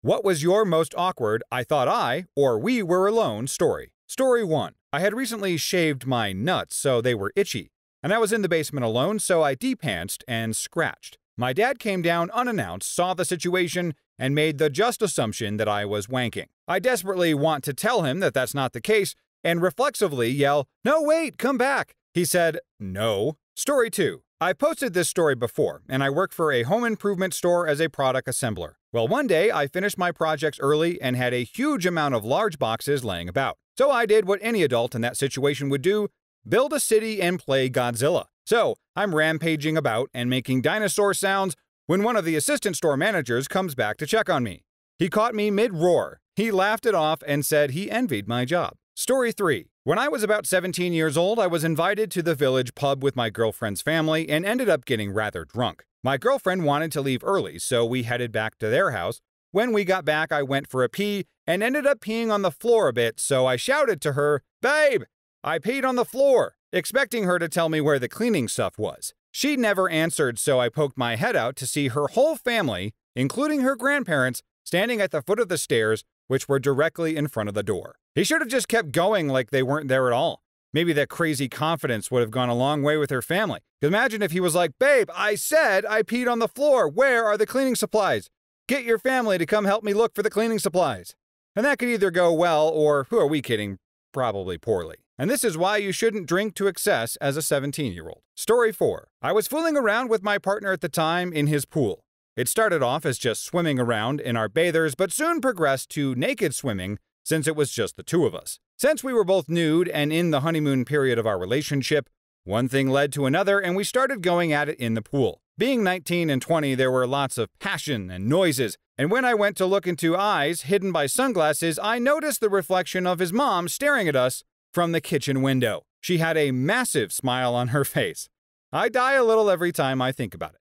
What was your most awkward I thought I, or we were alone story? Story 1. I had recently shaved my nuts so they were itchy, and I was in the basement alone, so I depantsed and scratched. My dad came down unannounced, saw the situation, and made the just assumption that I was wanking. I desperately want to tell him that that's not the case, and reflexively yell, "No, wait, come back." He said, "No." Story 2. I posted this story before, and I work for a home improvement store as a product assembler. Well, one day I finished my projects early and had a huge amount of large boxes laying about. So I did what any adult in that situation would do, build a city and play Godzilla. So I'm rampaging about and making dinosaur sounds when one of the assistant store managers comes back to check on me. He caught me mid-roar. He laughed it off and said he envied my job. Story 3. When I was about 17 years old, I was invited to the village pub with my girlfriend's family and ended up getting rather drunk. My girlfriend wanted to leave early, so we headed back to their house. When we got back, I went for a pee and ended up peeing on the floor a bit, so I shouted to her, "Babe, I peed on the floor," expecting her to tell me where the cleaning stuff was. She never answered, so I poked my head out to see her whole family, including her grandparents, standing at the foot of the stairs, which were directly in front of the door. He should have just kept going like they weren't there at all. Maybe that crazy confidence would have gone a long way with her family. Imagine if he was like, "Babe, I said I peed on the floor. Where are the cleaning supplies? Get your family to come help me look for the cleaning supplies." And that could either go well or, who are we kidding, probably poorly. And this is why you shouldn't drink to excess as a 17-year-old. Story 4. I was fooling around with my partner at the time in his pool. It started off as just swimming around in our bathers, but soon progressed to naked swimming since it was just the two of us. Since we were both nude and in the honeymoon period of our relationship, one thing led to another and we started going at it in the pool. Being 19 and 20, there were lots of passion and noises, and when I went to look into eyes hidden by sunglasses, I noticed the reflection of his mom staring at us from the kitchen window. She had a massive smile on her face. I die a little every time I think about it.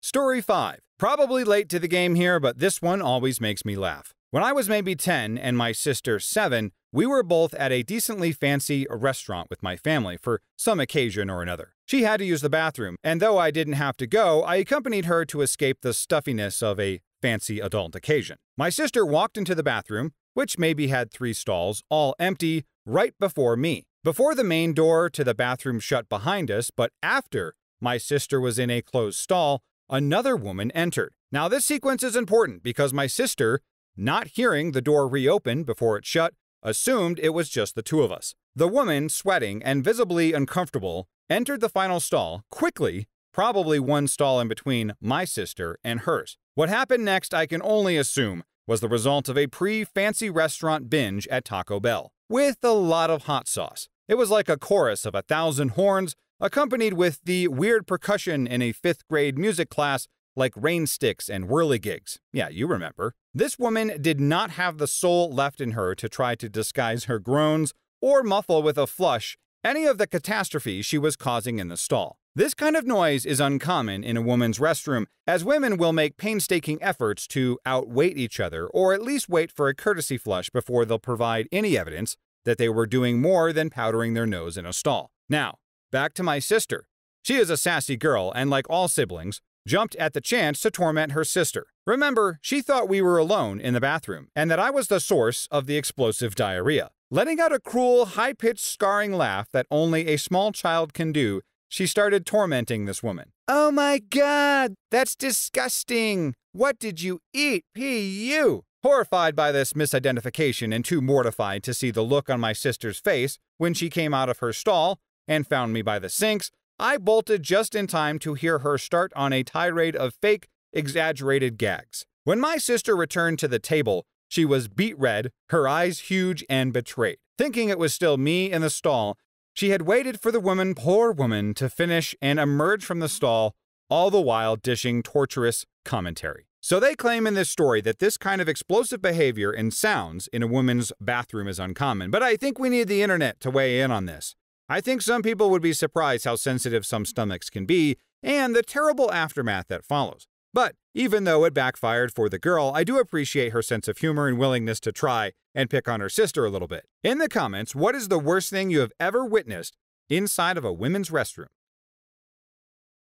Story 5. Probably late to the game here, but this one always makes me laugh. When I was maybe 10 and my sister 7, we were both at a decently fancy restaurant with my family for some occasion or another. She had to use the bathroom, and though I didn't have to go, I accompanied her to escape the stuffiness of a fancy adult occasion. My sister walked into the bathroom, which maybe had 3 stalls, all empty, right before me. Before the main door to the bathroom shut behind us, but after my sister was in a closed stall, another woman entered. Now this sequence is important because my sister, not hearing the door reopen before it shut, assumed it was just the two of us. The woman, sweating and visibly uncomfortable, entered the final stall quickly, probably one stall in between my sister and hers. What happened next, I can only assume, was the result of a pre-fancy restaurant binge at Taco Bell, with a lot of hot sauce. It was like a chorus of 1,000 horns, accompanied with the weird percussion in a 5th grade music class like rain sticks and whirligigs. Yeah, you remember. This woman did not have the soul left in her to try to disguise her groans or muffle with a flush any of the catastrophe she was causing in the stall. This kind of noise is uncommon in a woman's restroom, as women will make painstaking efforts to outweight each other or at least wait for a courtesy flush before they'll provide any evidence that they were doing more than powdering their nose in a stall. Now, back to my sister. She is a sassy girl and, like all siblings, jumped at the chance to torment her sister. Remember, she thought we were alone in the bathroom and that I was the source of the explosive diarrhea. Letting out a cruel, high-pitched, scarring laugh that only a small child can do, she started tormenting this woman. "Oh my God, that's disgusting! What did you eat? P.U.!" Horrified by this misidentification and too mortified to see the look on my sister's face when she came out of her stall and found me by the sinks, I bolted just in time to hear her start on a tirade of fake, exaggerated gags. When my sister returned to the table, she was beet red, her eyes huge and betrayed. Thinking it was still me in the stall, she had waited for the woman, poor woman, to finish and emerge from the stall, all the while dishing torturous commentary. So they claim in this story that this kind of explosive behavior and sounds in a woman's bathroom is uncommon, but I think we need the internet to weigh in on this. I think some people would be surprised how sensitive some stomachs can be and the terrible aftermath that follows. But even though it backfired for the girl, I do appreciate her sense of humor and willingness to try and pick on her sister a little bit. In the comments, what is the worst thing you have ever witnessed inside of a women's restroom?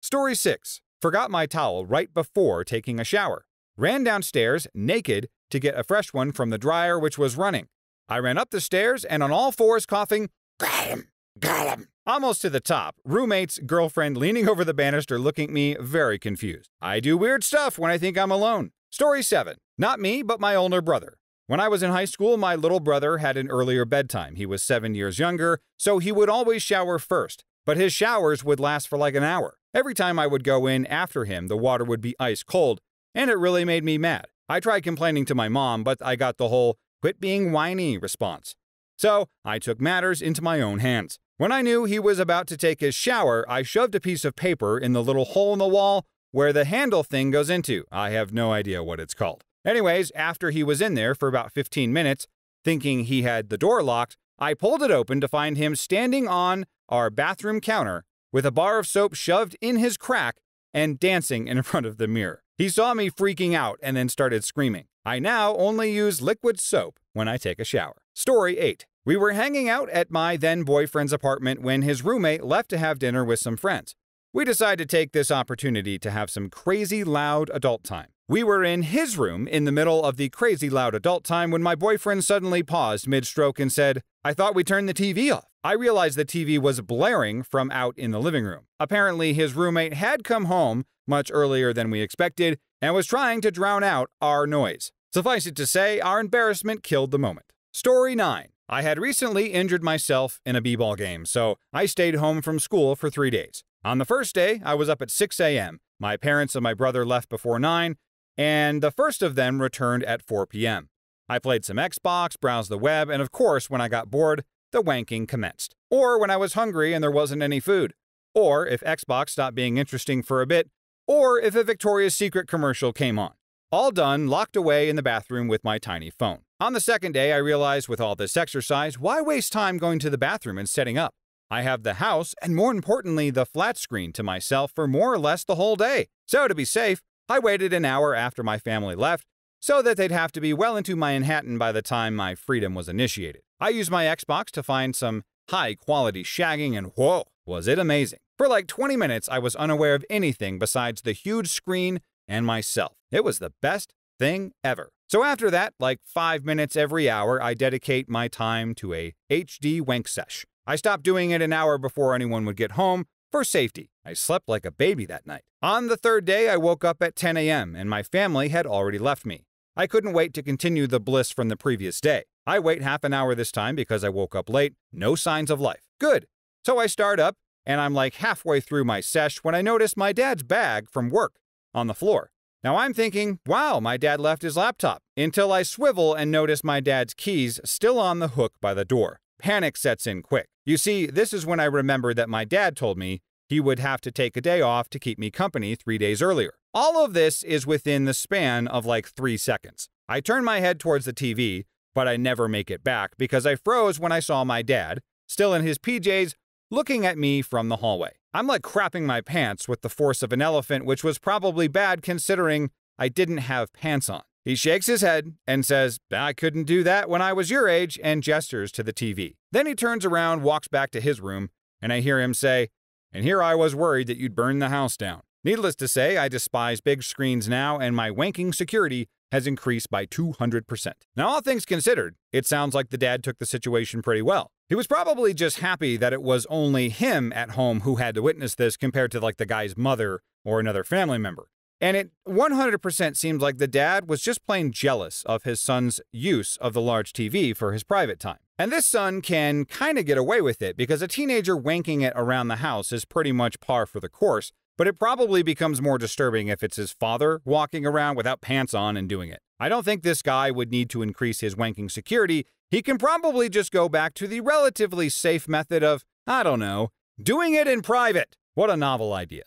Story 6. Forgot my towel right before taking a shower. ran downstairs naked to get a fresh one from the dryer which was running. I ran up the stairs and on all fours coughing, got him, almost to the top, roommate's girlfriend leaning over the banister looking at me very confused. I do weird stuff when I think I'm alone. Story 7. Not me, but my older brother. When I was in high school, my little brother had an earlier bedtime. He was 7 years younger, so he would always shower first, but his showers would last for like an hour. Every time I would go in after him, the water would be ice cold, and it really made me mad. I tried complaining to my mom, but I got the whole "quit being whiny" response. So I took matters into my own hands. When I knew he was about to take his shower, I shoved a piece of paper in the little hole in the wall where the handle thing goes into. I have no idea what it's called. Anyways, after he was in there for about 15 minutes, thinking he had the door locked, I pulled it open to find him standing on our bathroom counter with a bar of soap shoved in his crack and dancing in front of the mirror. He saw me freaking out and then started screaming. I now only use liquid soap when I take a shower. Story 8. We were hanging out at my then boyfriend's apartment when his roommate left to have dinner with some friends. We decided to take this opportunity to have some crazy loud adult time. We were in his room in the middle of the crazy loud adult time when my boyfriend suddenly paused mid-stroke and said, "I thought we turned the TV off." I realized the TV was blaring from out in the living room. Apparently, his roommate had come home much earlier than we expected and was trying to drown out our noise. Suffice it to say, our embarrassment killed the moment. Story 9. I had recently injured myself in a b-ball game, so I stayed home from school for 3 days. On the first day, I was up at 6 a.m. My parents and my brother left before 9, and the first of them returned at 4 p.m. I played some Xbox, browsed the web, and of course, when I got bored, the wanking commenced. Or when I was hungry and there wasn't any food. Or if Xbox stopped being interesting for a bit. Or if a Victoria's Secret commercial came on. All done, locked away in the bathroom with my tiny phone. On the second day, I realized with all this exercise, why waste time going to the bathroom and setting up? I have the house, and more importantly, the flat screen to myself for more or less the whole day. So to be safe, I waited an hour after my family left, so that they'd have to be well into Manhattan by the time my freedom was initiated. I used my Xbox to find some high-quality shagging, and whoa, was it amazing. For like 20 minutes, I was unaware of anything besides the huge screen and myself. It was the best thing ever. So after that, like 5 minutes every hour, I dedicate my time to a HD wank sesh. I stopped doing it an hour before anyone would get home, for safety. I slept like a baby that night. On the third day, I woke up at 10 a.m. and my family had already left me. I couldn't wait to continue the bliss from the previous day. I wait half an hour this time because I woke up late, no signs of life. Good. So I start up, and I'm like halfway through my sesh when I notice my dad's bag from work on the floor. Now I'm thinking, wow, my dad left his laptop, until I swivel and notice my dad's keys still on the hook by the door. Panic sets in quick. You see, this is when I remembered that my dad told me he would have to take a day off to keep me company 3 days earlier. All of this is within the span of like 3 seconds. I turn my head towards the TV, but I never make it back because I froze when I saw my dad, still in his PJs, looking at me from the hallway. I'm like crapping my pants with the force of an elephant, which was probably bad considering I didn't have pants on. He shakes his head and says, "I couldn't do that when I was your age," and gestures to the TV. Then he turns around, walks back to his room, and I hear him say, "And here I was worried that you'd burn the house down." Needless to say, I despise big screens now, and my wanking security has increased by 200%. Now, all things considered, it sounds like the dad took the situation pretty well. He was probably just happy that it was only him at home who had to witness this compared to like the guy's mother or another family member. And it 100% seems like the dad was just plain jealous of his son's use of the large TV for his private time. And this son can kind of get away with it because a teenager wanking it around the house is pretty much par for the course, but it probably becomes more disturbing if it's his father walking around without pants on and doing it. I don't think this guy would need to increase his wanking security. He can probably just go back to the relatively safe method of, I don't know, doing it in private. What a novel idea.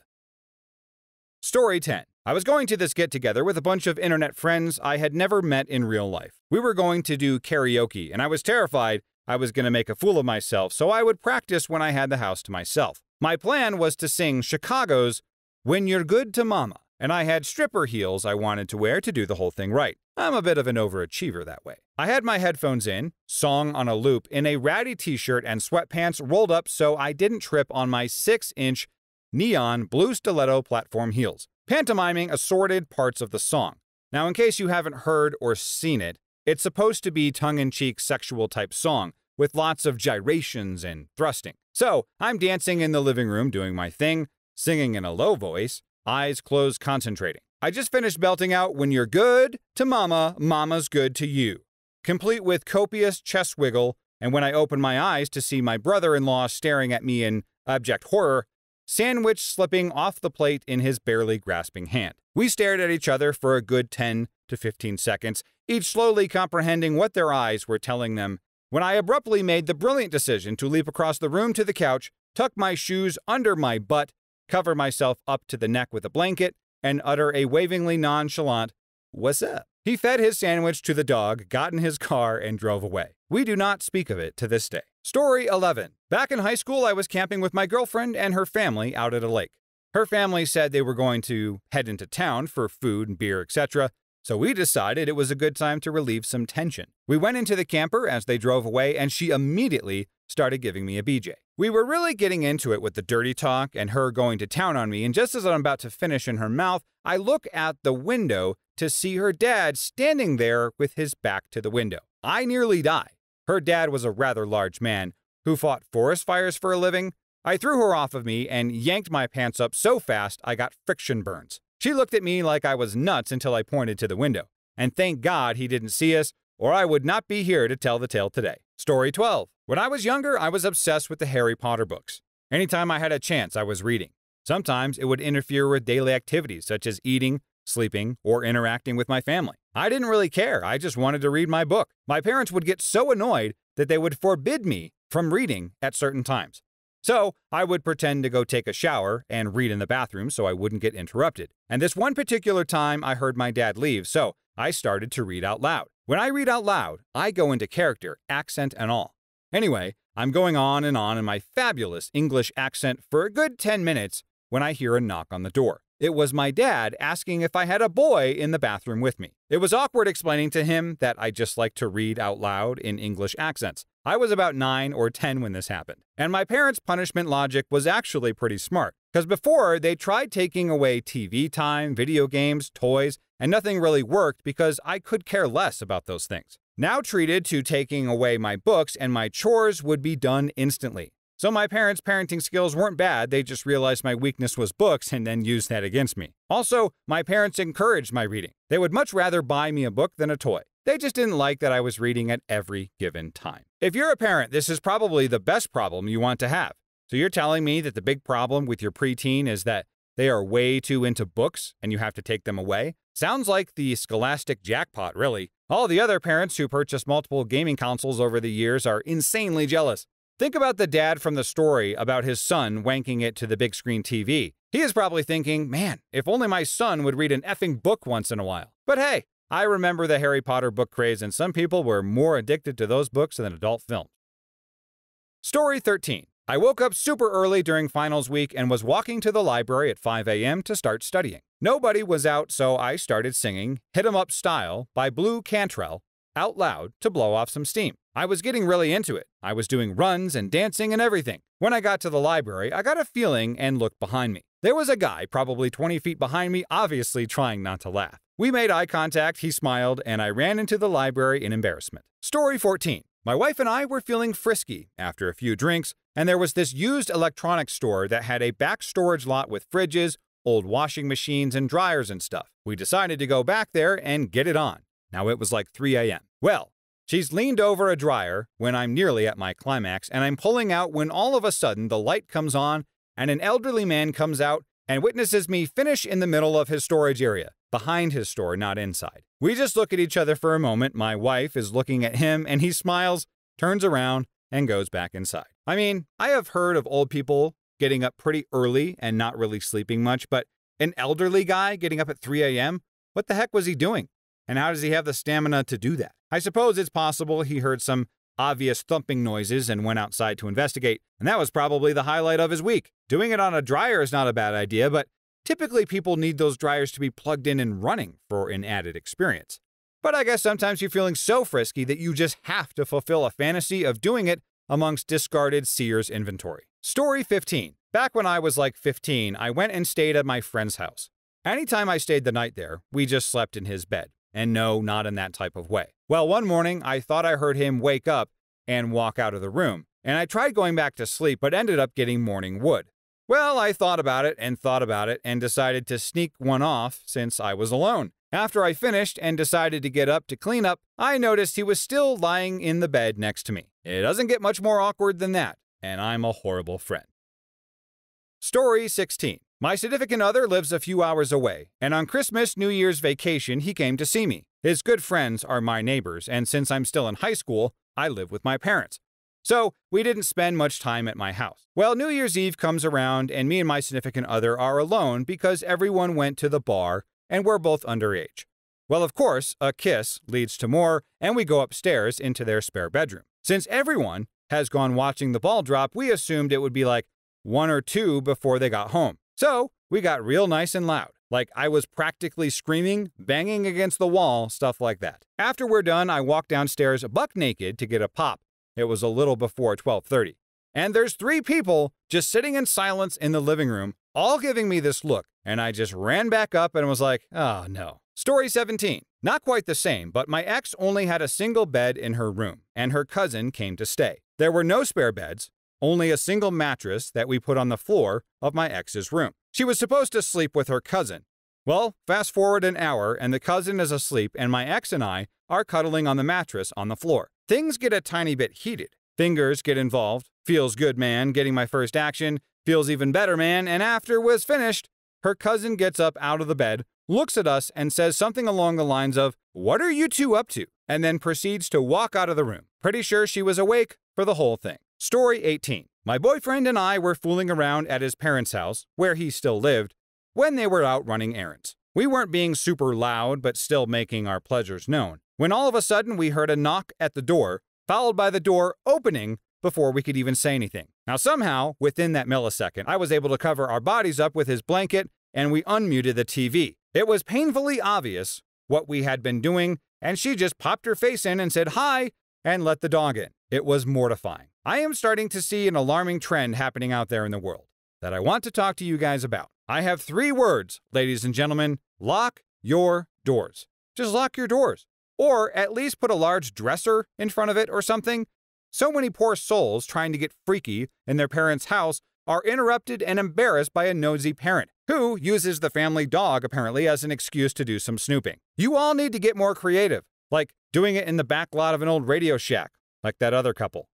Story 10. I was going to this get-together with a bunch of internet friends I had never met in real life. We were going to do karaoke, and I was terrified I was going to make a fool of myself, so I would practice when I had the house to myself. My plan was to sing Chicago's "When You're Good to Mama," and I had stripper heels I wanted to wear to do the whole thing right. I'm a bit of an overachiever that way. I had my headphones in, song on a loop, in a ratty t-shirt and sweatpants rolled up so I didn't trip on my 6-inch neon blue stiletto platform heels, pantomiming assorted parts of the song. Now, in case you haven't heard or seen it, it's supposed to be tongue-in-cheek sexual type song with lots of gyrations and thrusting. So, I'm dancing in the living room doing my thing, singing in a low voice, eyes closed concentrating. I just finished belting out "When you're good to mama, mama's good to you," complete with copious chest wiggle, and when I opened my eyes to see my brother-in-law staring at me in abject horror, sandwich slipping off the plate in his barely grasping hand. We stared at each other for a good 10 to 15 seconds, each slowly comprehending what their eyes were telling them, when I abruptly made the brilliant decision to leap across the room to the couch, tuck my shoes under my butt, cover myself up to the neck with a blanket, and utter a wavingly nonchalant, "What's up?" He fed his sandwich to the dog, got in his car, and drove away. We do not speak of it to this day. Story 11. Back in high school, I was camping with my girlfriend and her family out at a lake. Her family said they were going to head into town for food and beer, etc., so we decided it was a good time to relieve some tension. We went into the camper as they drove away, and she immediately started giving me a BJ. We were really getting into it with the dirty talk and her going to town on me, and just as I'm about to finish in her mouth, I look out the window to see her dad standing there with his back to the window. I nearly die. Her dad was a rather large man who fought forest fires for a living. I threw her off of me and yanked my pants up so fast I got friction burns. She looked at me like I was nuts until I pointed to the window. And thank God he didn't see us, or I would not be here to tell the tale today. Story 12. When I was younger, I was obsessed with the Harry Potter books. Anytime I had a chance, I was reading. Sometimes it would interfere with daily activities such as eating, sleeping, or interacting with my family. I didn't really care. I just wanted to read my book. My parents would get so annoyed that they would forbid me from reading at certain times. So I would pretend to go take a shower and read in the bathroom so I wouldn't get interrupted. And this one particular time, I heard my dad leave, so I started to read out loud. When I read out loud, I go into character, accent and all. Anyway, I'm going on in my fabulous English accent for a good 10 minutes when I hear a knock on the door. It was my dad asking if I had a boy in the bathroom with me. It was awkward explaining to him that I just like to read out loud in English accents. I was about 9 or 10 when this happened. And my parents' punishment logic was actually pretty smart, because before they tried taking away TV time, video games, toys, and nothing really worked because I could care less about those things. Now treated to taking away my books and my chores would be done instantly. So my parents' parenting skills weren't bad, they just realized my weakness was books and then used that against me. Also, my parents encouraged my reading. They would much rather buy me a book than a toy. They just didn't like that I was reading at every given time. If you're a parent, this is probably the best problem you want to have. So you're telling me that the big problem with your preteen is that they are way too into books and you have to take them away? Sounds like the scholastic jackpot, really. All the other parents who purchased multiple gaming consoles over the years are insanely jealous. Think about the dad from the story about his son wanking it to the big screen TV. He is probably thinking, man, if only my son would read an effing book once in a while. But hey, I remember the Harry Potter book craze, and some people were more addicted to those books than adult films. Story 13. I woke up super early during finals week and was walking to the library at 5 a.m. to start studying. Nobody was out, so I started singing Hit 'em Up Style by Blue Cantrell out loud to blow off some steam. I was getting really into it. I was doing runs and dancing and everything. When I got to the library, I got a feeling and looked behind me. There was a guy probably 20 feet behind me, obviously trying not to laugh. We made eye contact, he smiled, and I ran into the library in embarrassment. Story 14. My wife and I were feeling frisky after a few drinks, and there was this used electronics store that had a back storage lot with fridges, old washing machines, and dryers and stuff. We decided to go back there and get it on. Now it was like 3 a.m. Well, she's leaned over a dryer when I'm nearly at my climax, and I'm pulling out when all of a sudden the light comes on and an elderly man comes out and witnesses me finish in the middle of his storage area, behind his store, not inside. We just look at each other for a moment. My wife is looking at him and he smiles, turns around, and goes back inside. I mean, I have heard of old people getting up pretty early and not really sleeping much, but an elderly guy getting up at 3 a.m.? What the heck was he doing? And how does he have the stamina to do that? I suppose it's possible he heard some obvious thumping noises and went outside to investigate, and that was probably the highlight of his week. Doing it on a dryer is not a bad idea, but typically people need those dryers to be plugged in and running for an added experience. But I guess sometimes you're feeling so frisky that you just have to fulfill a fantasy of doing it amongst discarded Sears inventory. Story 15. Back when I was like 15, I went and stayed at my friend's house. Anytime I stayed the night there, we just slept in his bed. And no, not in that type of way. Well, one morning, I thought I heard him wake up and walk out of the room, and I tried going back to sleep but ended up getting morning wood. Well, I thought about it and decided to sneak one off since I was alone. After I finished and decided to get up to clean up, I noticed he was still lying in the bed next to me. It doesn't get much more awkward than that, and I'm a horrible friend. Story 16. My significant other lives a few hours away, and on Christmas, New Year's vacation, he came to see me. His good friends are my neighbors, and since I'm still in high school, I live with my parents. So, we didn't spend much time at my house. Well, New Year's Eve comes around, and me and my significant other are alone because everyone went to the bar, and we're both underage. Well, of course, a kiss leads to more, and we go upstairs into their spare bedroom. Since everyone has gone watching the ball drop, we assumed it would be like 1 or 2 before they got home. So, we got real nice and loud. Like I was practically screaming, banging against the wall, stuff like that. After we're done, I walk downstairs buck naked to get a pop. It was a little before 12:30. And there's 3 people just sitting in silence in the living room, all giving me this look, and I just ran back up and was like, oh no. Story 17. Not quite the same, but my ex only had a single bed in her room, and her cousin came to stay. There were no spare beds, only a single mattress that we put on the floor of my ex's room. She was supposed to sleep with her cousin. Well, fast forward an hour and the cousin is asleep and my ex and I are cuddling on the mattress on the floor. Things get a tiny bit heated. Fingers get involved. Feels good, man, getting my first action. Feels even better, man, and after was finished, her cousin gets up out of the bed, looks at us and says something along the lines of, "What are you two up to?" and then proceeds to walk out of the room. Pretty sure she was awake for the whole thing. Story 18. My boyfriend and I were fooling around at his parents' house, where he still lived, when they were out running errands. We weren't being super loud, but still making our pleasures known, when all of a sudden we heard a knock at the door, followed by the door opening before we could even say anything. Now somehow, within that millisecond, I was able to cover our bodies up with his blanket, and we unmuted the TV. It was painfully obvious what we had been doing, and she just popped her face in and said hi, and let the dog in. It was mortifying. I am starting to see an alarming trend happening out there in the world that I want to talk to you guys about. I have 3 words, ladies and gentlemen. Lock your doors. Just lock your doors. Or at least put a large dresser in front of it or something. So many poor souls trying to get freaky in their parents' house are interrupted and embarrassed by a nosy parent who uses the family dog apparently as an excuse to do some snooping. You all need to get more creative, like doing it in the back lot of an old Radio Shack, like that other couple.